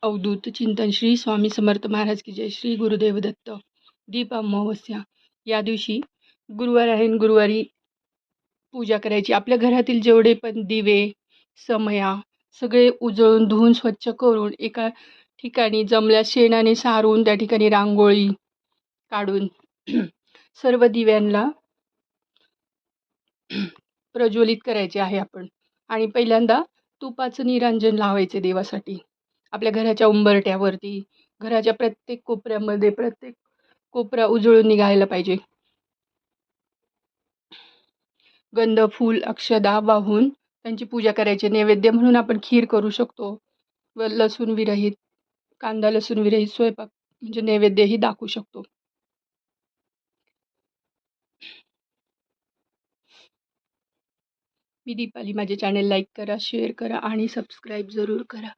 अवधूत चिंतन श्री स्वामी समर्थ महाराज की जय. श्री गुरुदेव दत्त. दीप अमावस्या या दिवशी गुरुवार आहे आणि गुरुवारी पूजा करायची. आपल्या घरातील जेवढे पण दिवे समया सगळे उजळून धुवून स्वच्छ करून एका ठिकाणी जमल्या शेणाने सारून त्या ठिकाणी रांगोळी काढून सर्व दिव्यांना प्रज्वलित करायचे आहे आपण. आणि पहिल्यांदा तुपाचं निरांजन लावायचे देवासाठी. आपल्या घराच्या उंबरट्यावरती घराच्या प्रत्येक कोपऱ्यामध्ये प्रत्येक कोपरा उजळून निघायला पाहिजे. गंध फूल अक्षदा वाहून त्यांची पूजा करायची. नैवेद्य म्हणून आपण खीर करू शकतो व लसूण विरहित कांदा लसूण विरहित स्वयंपाक म्हणजे नैवेद्यही दाखवू शकतो. मी दीपाली. माझे चॅनल लाईक करा, शेअर करा आणि सबस्क्राईब जरूर करा.